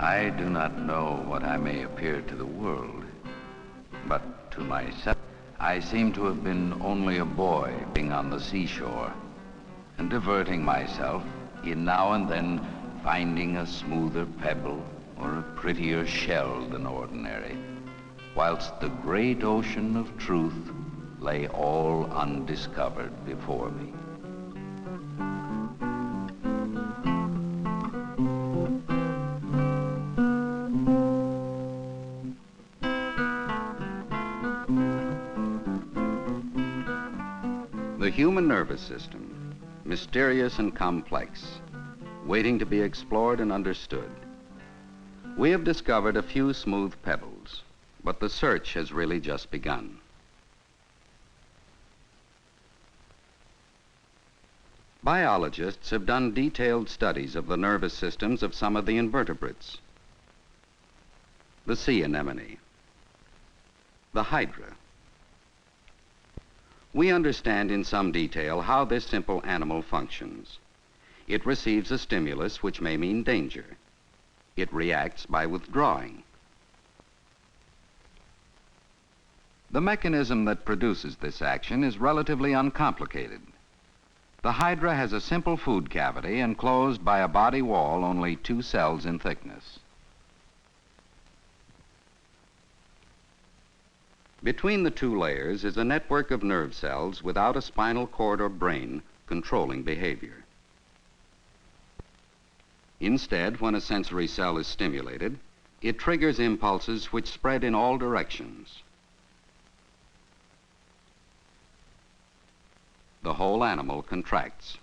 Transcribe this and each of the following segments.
I do not know what I may appear to the world, but to myself, I seem to have been only a boy being on the seashore and diverting myself in now and then finding a smoother pebble or a prettier shell than ordinary, whilst the great ocean of truth lay all undiscovered before me. The human nervous system, mysterious and complex, waiting to be explored and understood. We have discovered a few smooth pebbles, but the search has really just begun. Biologists have done detailed studies of the nervous systems of some of the invertebrates. The sea anemone, the hydra. We understand in some detail how this simple animal functions. It receives a stimulus which may mean danger. It reacts by withdrawing. The mechanism that produces this action is relatively uncomplicated. The hydra has a simple food cavity enclosed by a body wall only 2 cells in thickness. Between the 2 layers is a network of nerve cells without a spinal cord or brain controlling behavior. Instead, when a sensory cell is stimulated, it triggers impulses which spread in all directions. The whole animal contracts.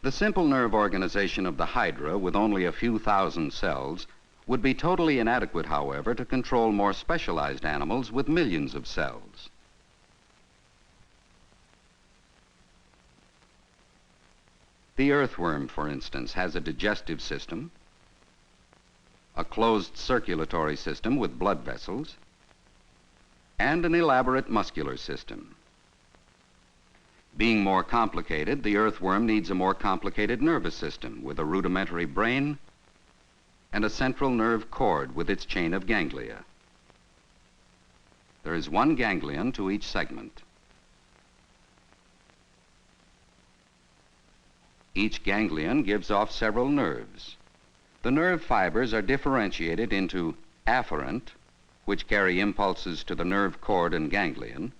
The simple nerve organization of the hydra, with only a few thousand cells, would be totally inadequate, however, to control more specialized animals with millions of cells. The earthworm, for instance, has a digestive system, a closed circulatory system with blood vessels, and an elaborate muscular system. Being more complicated, the earthworm needs a more complicated nervous system with a rudimentary brain and a central nerve cord with its chain of ganglia. There is 1 ganglion to each segment. Each ganglion gives off several nerves. The nerve fibers are differentiated into afferent, which carry impulses to the nerve cord and ganglion,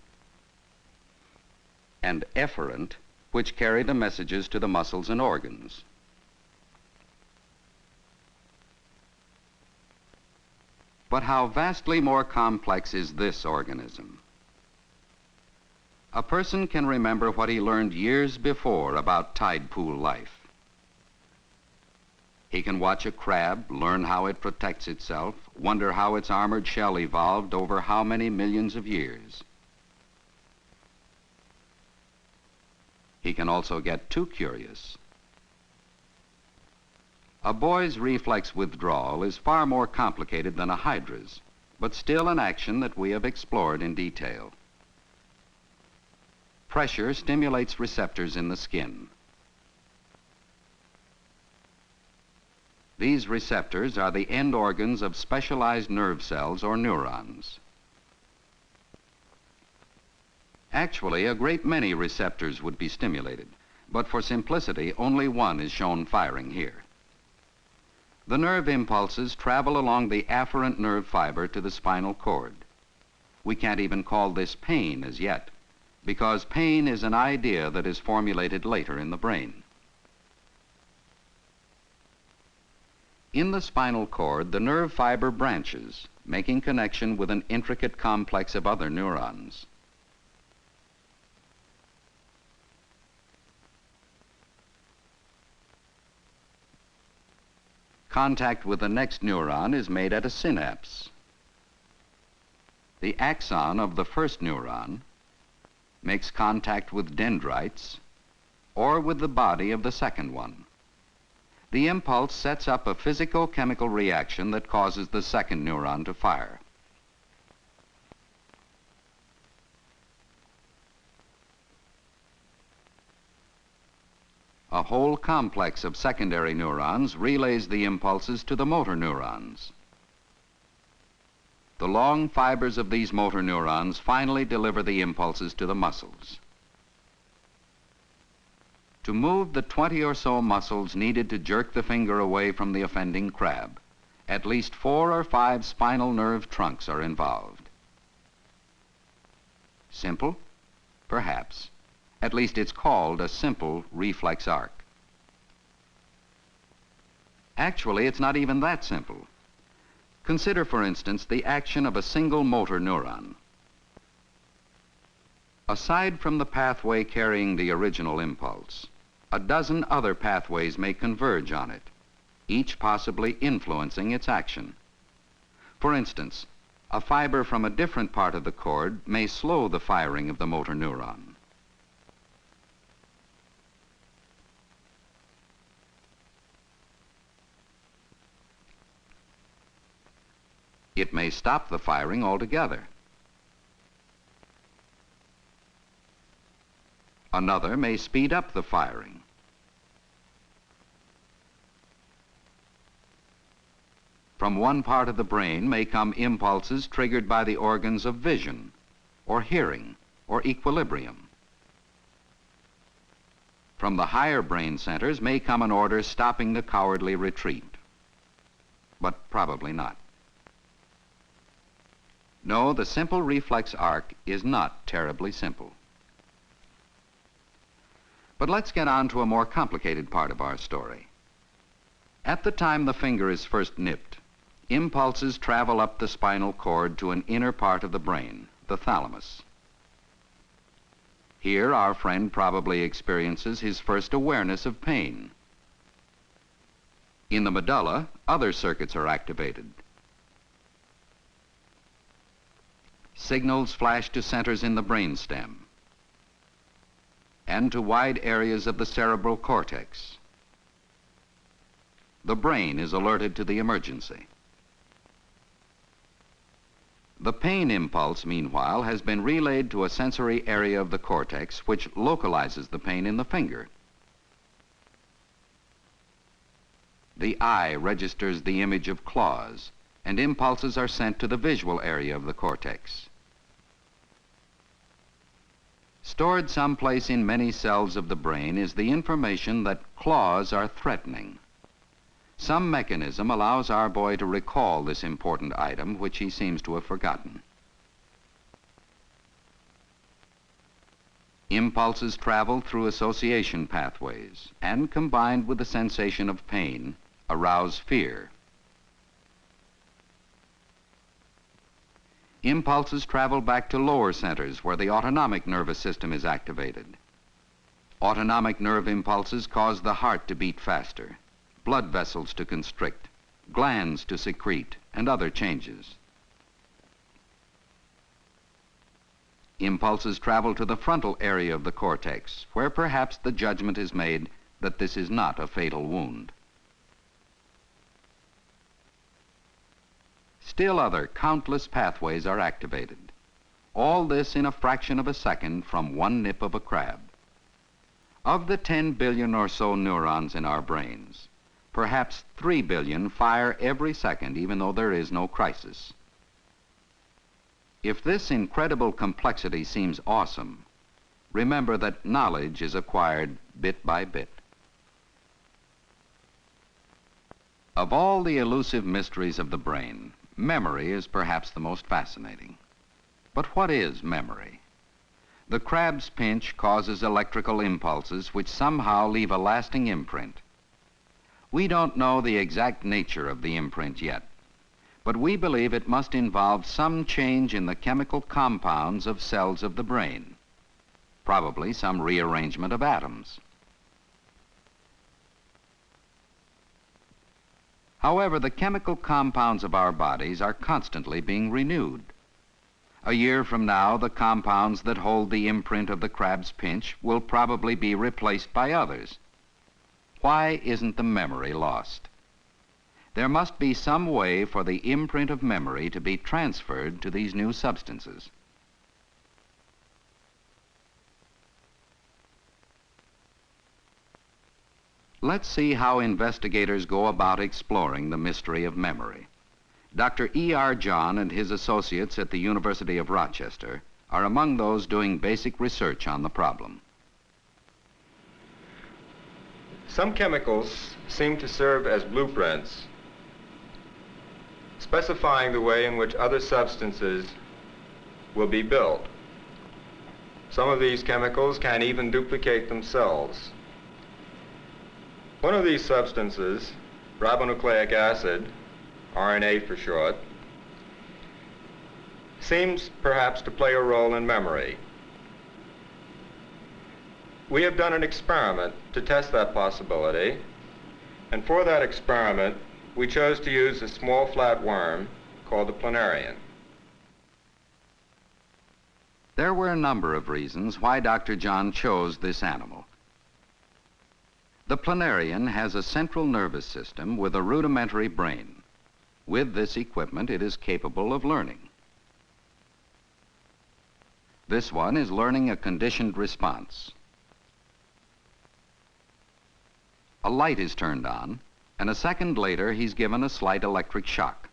and efferent, which carry the messages to the muscles and organs. But how vastly more complex is this organism? A person can remember what he learned years before about tide pool life. He can watch a crab, learn how it protects itself, wonder how its armored shell evolved over how many millions of years. He can also get too curious. A boy's reflex withdrawal is far more complicated than a hydra's, but still an action that we have explored in detail. Pressure stimulates receptors in the skin. These receptors are the end organs of specialized nerve cells or neurons. Actually, a great many receptors would be stimulated, but for simplicity, only 1 is shown firing here. The nerve impulses travel along the afferent nerve fiber to the spinal cord. We can't even call this pain as yet, because pain is an idea that is formulated later in the brain. In the spinal cord, the nerve fiber branches, making connection with an intricate complex of other neurons. Contact with the next neuron is made at a synapse. The axon of the first neuron makes contact with dendrites or with the body of the second one. The impulse sets up a physico-chemical reaction that causes the second neuron to fire. A whole complex of secondary neurons relays the impulses to the motor neurons. The long fibers of these motor neurons finally deliver the impulses to the muscles. To move the 20 or so muscles needed to jerk the finger away from the offending crab, at least 4 or 5 spinal nerve trunks are involved. Simple? Perhaps. At least it's called a simple reflex arc. Actually, it's not even that simple. Consider, for instance, the action of a single motor neuron. Aside from the pathway carrying the original impulse, a dozen other pathways may converge on it, each possibly influencing its action. For instance, a fiber from a different part of the cord may slow the firing of the motor neuron. It may stop the firing altogether. Another may speed up the firing. From one part of the brain may come impulses triggered by the organs of vision, or hearing, or equilibrium. From the higher brain centers may come an order stopping the cowardly retreat, but probably not. No, the simple reflex arc is not terribly simple. But let's get on to a more complicated part of our story. At the time the finger is first nipped, impulses travel up the spinal cord to an inner part of the brain, the thalamus. Here, our friend probably experiences his first awareness of pain. In the medulla, other circuits are activated. Signals flash to centers in the brainstem and to wide areas of the cerebral cortex. The brain is alerted to the emergency. The pain impulse, meanwhile, has been relayed to a sensory area of the cortex which localizes the pain in the finger. The eye registers the image of claws, and impulses are sent to the visual area of the cortex. Stored someplace in many cells of the brain is the information that claws are threatening. Some mechanism allows our boy to recall this important item, which he seems to have forgotten. Impulses travel through association pathways and, combined with the sensation of pain, arouse fear. Impulses travel back to lower centers where the autonomic nervous system is activated. Autonomic nerve impulses cause the heart to beat faster, blood vessels to constrict, glands to secrete, and other changes. Impulses travel to the frontal area of the cortex, where perhaps the judgment is made that this is not a fatal wound. Still other countless pathways are activated. All this in a fraction of a second from one nip of a crab. Of the 10 billion or so neurons in our brains, perhaps 3 billion fire every second, even though there is no crisis. If this incredible complexity seems awesome, remember that knowledge is acquired bit by bit. Of all the elusive mysteries of the brain, memory is perhaps the most fascinating. But what is memory? The crab's pinch causes electrical impulses which somehow leave a lasting imprint. We don't know the exact nature of the imprint yet, but we believe it must involve some change in the chemical compounds of cells of the brain, probably some rearrangement of atoms. However, the chemical compounds of our bodies are constantly being renewed. A year from now, the compounds that hold the imprint of the crab's pinch will probably be replaced by others. Why isn't the memory lost? There must be some way for the imprint of memory to be transferred to these new substances. Let's see how investigators go about exploring the mystery of memory. Dr. E.R. John and his associates at the University of Rochester are among those doing basic research on the problem. Some chemicals seem to serve as blueprints, specifying the way in which other substances will be built. Some of these chemicals can even duplicate themselves. One of these substances, ribonucleic acid, RNA for short, seems perhaps to play a role in memory. We have done an experiment to test that possibility, and for that experiment, we chose to use a small flat worm called the planarian. There were a number of reasons why Dr. John chose this animal. The planarian has a central nervous system with a rudimentary brain. With this equipment, it is capable of learning. This one is learning a conditioned response. A light is turned on, and a second later, he's given a slight electric shock.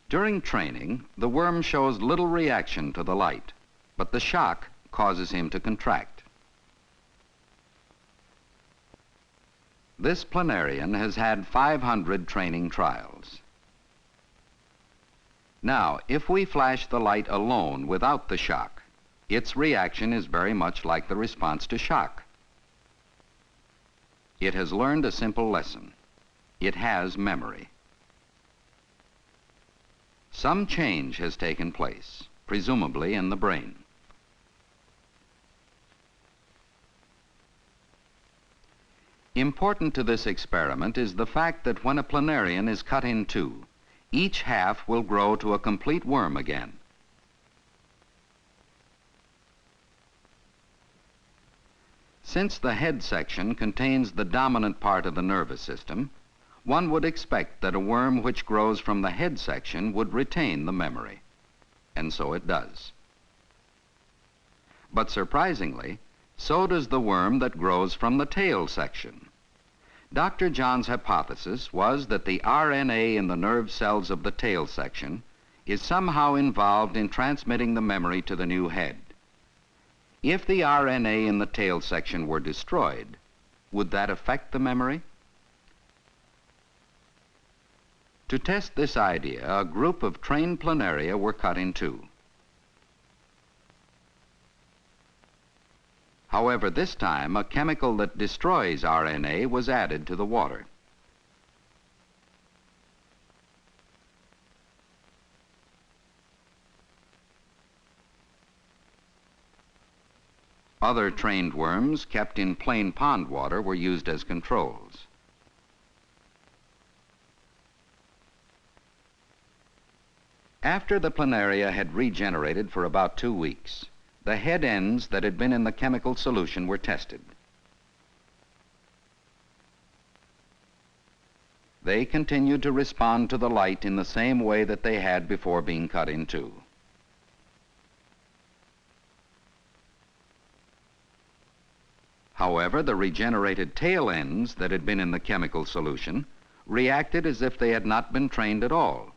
During training, the worm shows little reaction to the light, but the shock causes him to contract. This planarian has had 500 training trials. Now, if we flash the light alone without the shock, its reaction is very much like the response to shock. It has learned a simple lesson. It has memory. Some change has taken place, presumably in the brain. Important to this experiment is the fact that when a planarian is cut in two, each half will grow to a complete worm again. Since the head section contains the dominant part of the nervous system, one would expect that a worm which grows from the head section would retain the memory, and so it does. But surprisingly, so does the worm that grows from the tail section. Dr. John's hypothesis was that the RNA in the nerve cells of the tail section is somehow involved in transmitting the memory to the new head. If the RNA in the tail section were destroyed, would that affect the memory? To test this idea, a group of trained planaria were cut in two. However, this time, a chemical that destroys RNA was added to the water. Other trained worms kept in plain pond water were used as controls. After the planaria had regenerated for about 2 weeks, the head ends that had been in the chemical solution were tested. They continued to respond to the light in the same way that they had before being cut in two. However, the regenerated tail ends that had been in the chemical solution reacted as if they had not been trained at all.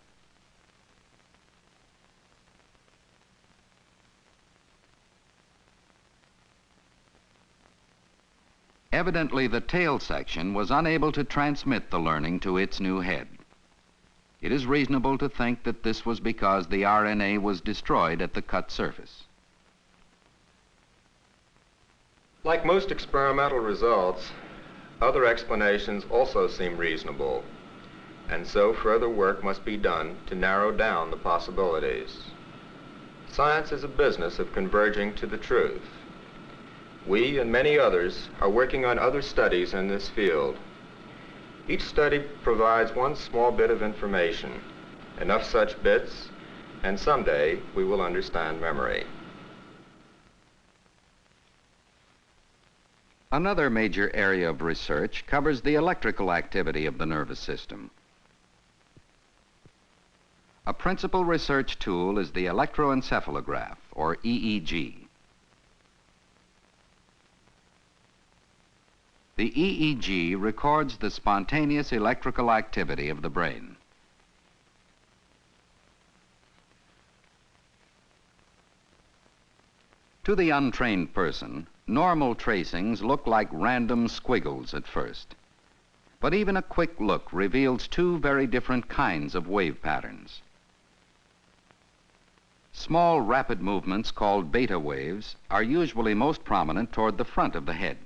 Evidently, the tail section was unable to transmit the learning to its new head. It is reasonable to think that this was because the RNA was destroyed at the cut surface. Like most experimental results, other explanations also seem reasonable, and so further work must be done to narrow down the possibilities. Science is a business of converging to the truth. We and many others are working on other studies in this field. Each study provides one small bit of information, enough such bits, and someday we will understand memory. Another major area of research covers the electrical activity of the nervous system. A principal research tool is the electroencephalograph, or EEG. The EEG records the spontaneous electrical activity of the brain. To the untrained person, normal tracings look like random squiggles at first. But even a quick look reveals two very different kinds of wave patterns. Small, rapid movements called beta waves are usually most prominent toward the front of the head.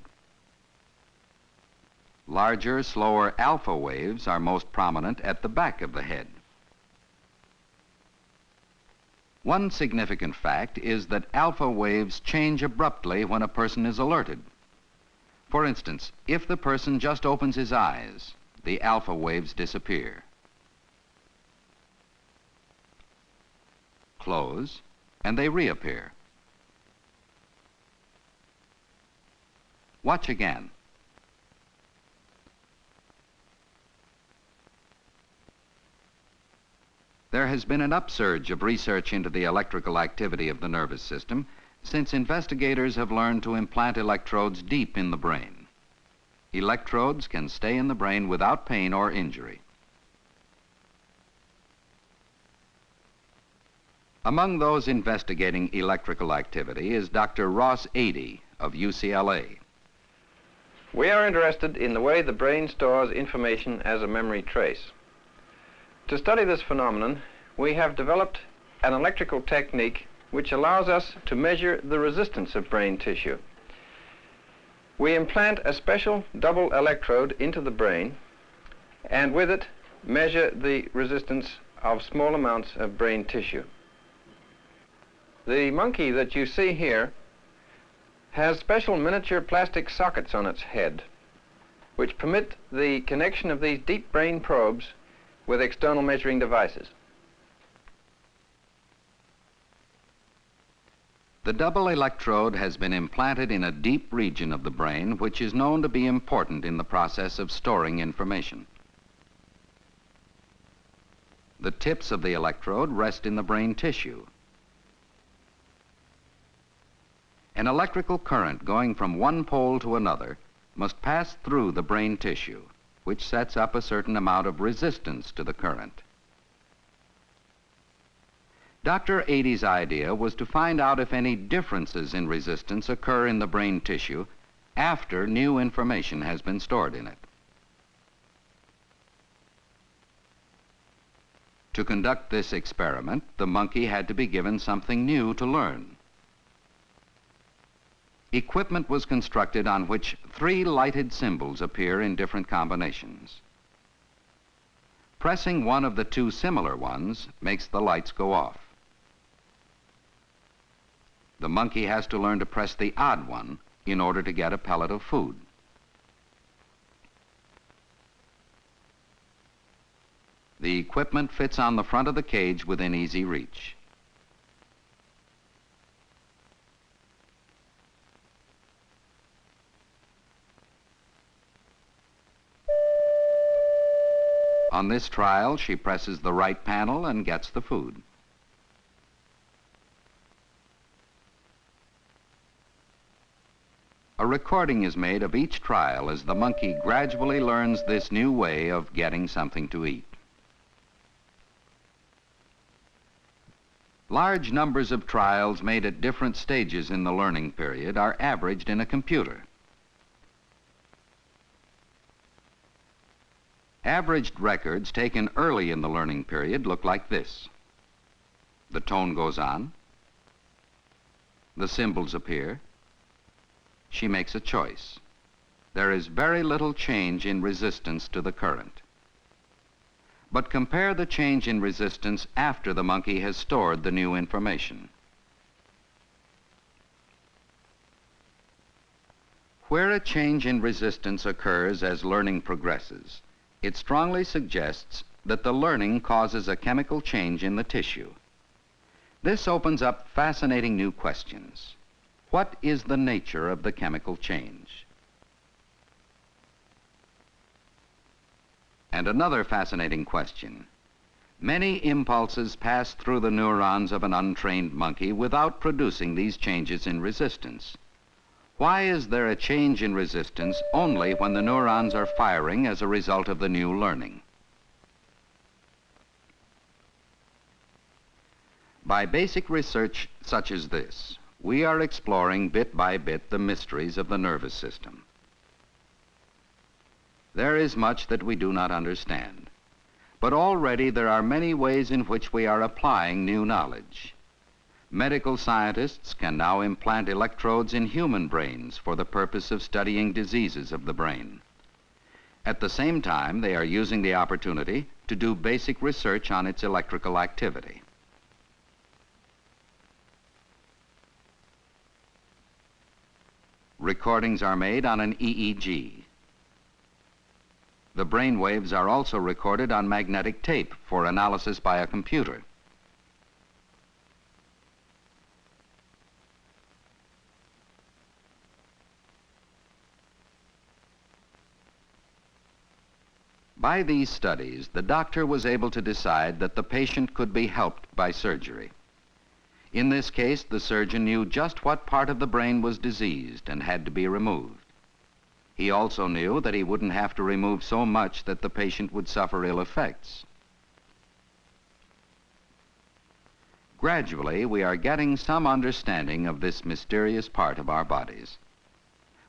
Larger, slower alpha waves are most prominent at the back of the head. One significant fact is that alpha waves change abruptly when a person is alerted. For instance, if the person just opens his eyes, the alpha waves disappear. Close, and they reappear. Watch again. There has been an upsurge of research into the electrical activity of the nervous system since investigators have learned to implant electrodes deep in the brain. Electrodes can stay in the brain without pain or injury. Among those investigating electrical activity is Dr. Ross Adey of UCLA. We are interested in the way the brain stores information as a memory trace. To study this phenomenon, we have developed an electrical technique which allows us to measure the resistance of brain tissue. We implant a special double electrode into the brain and with it measure the resistance of small amounts of brain tissue. The monkey that you see here has special miniature plastic sockets on its head which permit the connection of these deep brain probes with external measuring devices. The double electrode has been implanted in a deep region of the brain which is known to be important in the process of storing information. The tips of the electrode rest in the brain tissue. An electrical current going from one pole to another must pass through the brain tissue, which sets up a certain amount of resistance to the current. Dr. Adey's idea was to find out if any differences in resistance occur in the brain tissue after new information has been stored in it. To conduct this experiment, the monkey had to be given something new to learn. Equipment was constructed on which 3 lighted symbols appear in different combinations. Pressing one of the 2 similar ones makes the lights go off. The monkey has to learn to press the odd one in order to get a pellet of food. The equipment fits on the front of the cage within easy reach. On this trial, she presses the right panel and gets the food. A recording is made of each trial as the monkey gradually learns this new way of getting something to eat. Large numbers of trials made at different stages in the learning period are averaged in a computer. Averaged records taken early in the learning period look like this. The tone goes on. The symbols appear. She makes a choice. There is very little change in resistance to the current. But compare the change in resistance after the monkey has stored the new information. Where a change in resistance occurs as learning progresses, it strongly suggests that the learning causes a chemical change in the tissue. This opens up fascinating new questions. What is the nature of the chemical change? And another fascinating question. Many impulses pass through the neurons of an untrained monkey without producing these changes in resistance. Why is there a change in resistance only when the neurons are firing as a result of the new learning? By basic research such as this, we are exploring bit by bit the mysteries of the nervous system. There is much that we do not understand, but already there are many ways in which we are applying new knowledge. Medical scientists can now implant electrodes in human brains for the purpose of studying diseases of the brain. At the same time, they are using the opportunity to do basic research on its electrical activity. Recordings are made on an EEG. The brain waves are also recorded on magnetic tape for analysis by a computer. By these studies, the doctor was able to decide that the patient could be helped by surgery. In this case, the surgeon knew just what part of the brain was diseased and had to be removed. He also knew that he wouldn't have to remove so much that the patient would suffer ill effects. Gradually, we are getting some understanding of this mysterious part of our bodies.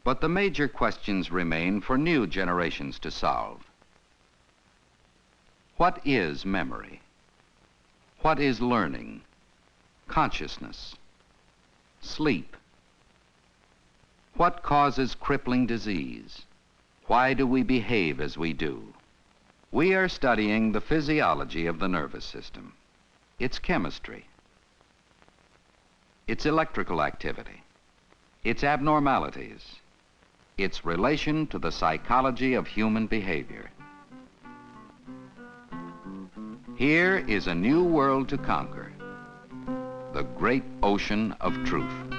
But the major questions remain for new generations to solve. What is memory? What is learning? Consciousness? Sleep? What causes crippling disease? Why do we behave as we do? We are studying the physiology of the nervous system, its chemistry, its electrical activity, its abnormalities, its relation to the psychology of human behavior. Here is a new world to conquer, the great ocean of truth.